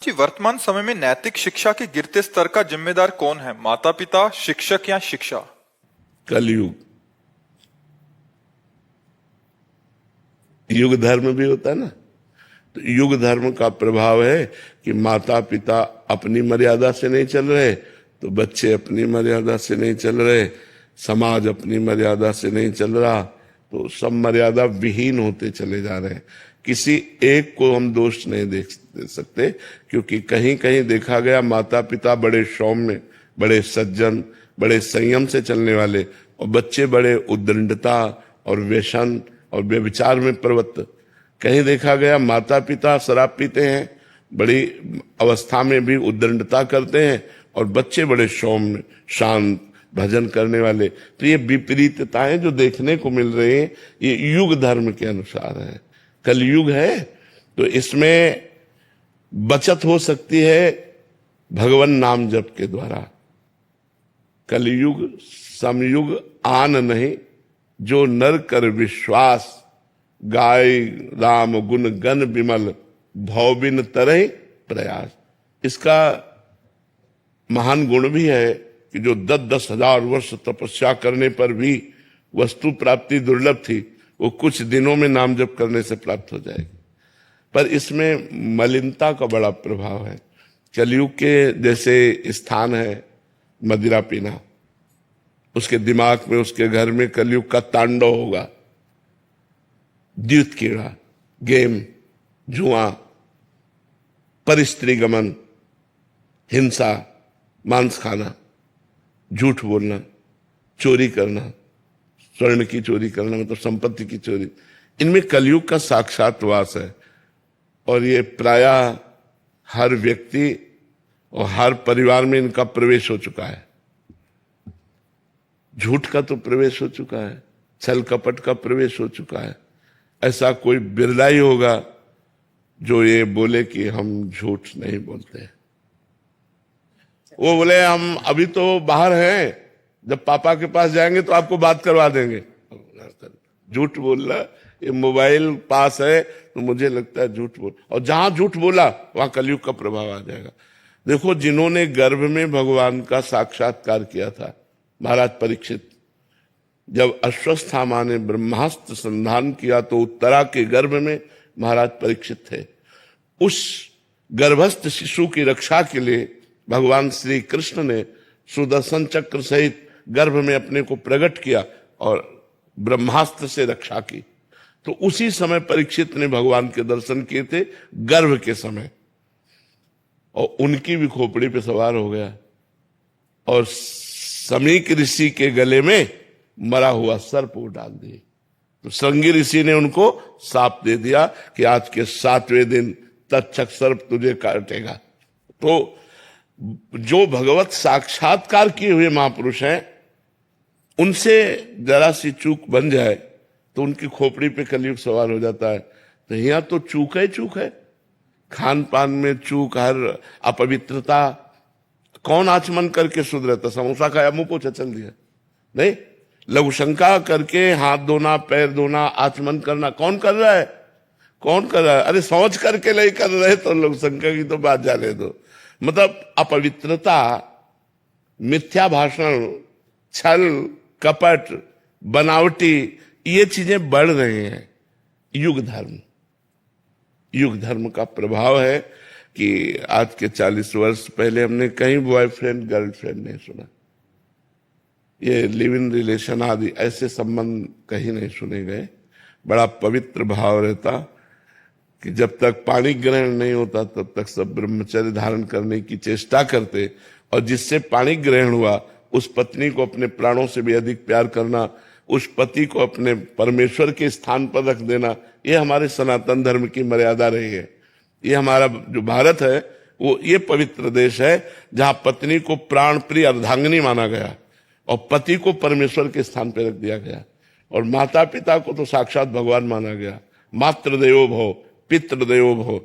जी, वर्तमान समय में नैतिक शिक्षा के गिरते स्तर का जिम्मेदार कौन है? माता पिता, शिक्षक या शिक्षा? कलयुग। युग धर्म भी होता है ना, तो युग धर्म का प्रभाव है कि माता पिता अपनी मर्यादा से नहीं चल रहे तो बच्चे अपनी मर्यादा से नहीं चल रहे, समाज अपनी मर्यादा से नहीं चल रहा, तो सब मर्यादा विहीन होते चले जा रहे हैं। किसी एक को हम दोष नहीं दे सकते, क्योंकि कहीं कहीं देखा गया माता पिता बड़े सौम्य, बड़े सज्जन, बड़े संयम से चलने वाले, और बच्चे बड़े उद्दंडता और व्यसन और व्यभिचार में प्रवृत्त। कहीं देखा गया माता पिता शराब पीते हैं, बड़ी अवस्था में भी उद्दंडता करते हैं, और बच्चे बड़े सौम्य, शांत, भजन करने वाले। तो ये विपरीतताएं जो देखने को मिल रही हैं, ये युग धर्म के अनुसार है। कलयुग है तो इसमें बचत हो सकती है भगवान नाम जप के द्वारा। कलयुग समयुग आन नहीं, जो नर कर विश्वास, गाय राम गुण गण विमल, भौबिन तरह प्रयास। इसका महान गुण भी है कि जो 10-10 हजार वर्ष तपस्या करने पर भी वस्तु प्राप्ति दुर्लभ थी, वो कुछ दिनों में नाम जप करने से प्राप्त हो जाएगी। पर इसमें मलिनता का बड़ा प्रभाव है। कलयुग के जैसे स्थान है मदिरा पीना, उसके दिमाग में, उसके घर में कलयुग का तांडव होगा। द्यूत कीड़ा, गेम, जुआ, परिस्त्री गमन, हिंसा, मांस खाना, झूठ बोलना, चोरी करना, स्वर्ण की चोरी करना मतलब संपत्ति की चोरी, इनमें कलयुग का साक्षात वास है। और ये प्रायः हर व्यक्ति और हर परिवार में इनका प्रवेश हो चुका है। झूठ का तो प्रवेश हो चुका है, छल कपट का प्रवेश हो चुका है। ऐसा कोई बिरला ही होगा जो ये बोले कि हम झूठ नहीं बोलते। वो बोले हम अभी तो बाहर हैं, जब पापा के पास जाएंगे तो आपको बात करवा देंगे। झूठ बोलना, ये मोबाइल पास है तो मुझे लगता है झूठ बोल, और जहां झूठ बोला वहां कलयुग का प्रभाव आ जाएगा। देखो, जिन्होंने गर्भ में भगवान का साक्षात्कार किया था, महाराज परीक्षित, जब अश्वस्थामा ने ब्रह्मास्त्र संधान किया तो उत्तरा के गर्भ में महाराज परीक्षित थे। उस गर्भस्थ शिशु की रक्षा के लिए भगवान श्री कृष्ण ने सुदर्शन चक्र सहित गर्भ में अपने को प्रकट किया और ब्रह्मास्त्र से रक्षा की। तो उसी समय परीक्षित ने भगवान के दर्शन किए थे, गर्भ के समय, और उनकी भी खोपड़ी पे सवार हो गया और समीक ऋषि के गले में मरा हुआ सर्प वो डाल दिए। तो श्रृंगी ऋषि ने उनको शाप दे दिया कि आज के 7वें दिन तक्षक सर्प तुझे काटेगा। तो जो भगवत साक्षात्कार किए हुए महापुरुष हैं, उनसे जरा सी चूक बन जाए तो उनकी खोपड़ी पे कलयुग सवार हो जाता है। तो यहाँ तो चूक है, खान पान में चूक, हर अपवित्रता। कौन आचमन करके सुधरता? समोसा खाया मुंह पोछा चल दिया? नहीं, लघु शंका करके हाथ धोना, पैर धोना, आचमन करना कौन कर रहा है? कौन कर रहा है? अरे सोच करके नहीं कर रहे तो लघु शंका की तो बात जाने दो। मतलब अपवित्रता, मिथ्या भाषण, छल कपट, बनावटी, ये चीजें बढ़ रही हैं। युग धर्म का प्रभाव है कि आज के 40 वर्ष पहले हमने कहीं बॉयफ्रेंड गर्लफ्रेंड नहीं सुना, ये लिव इन रिलेशन आदि ऐसे संबंध कहीं नहीं सुने गए। बड़ा पवित्र भाव रहता कि जब तक पाणी ग्रहण नहीं होता तब तक सब ब्रह्मचर्य धारण करने की चेष्टा करते, और जिससे पाणी ग्रहण हुआ उस पत्नी को अपने प्राणों से भी अधिक प्यार करना, उस पति को अपने परमेश्वर के स्थान पर रख देना, ये हमारे सनातन धर्म की मर्यादा रही है। ये हमारा जो भारत है वो ये पवित्र देश है जहां पत्नी को प्राण प्रिय अर्धांगिनी माना गया और पति को परमेश्वर के स्थान पर रख दिया गया, और माता पिता को तो साक्षात भगवान माना गया। मातृदेवो भव, पितृदेवो भव,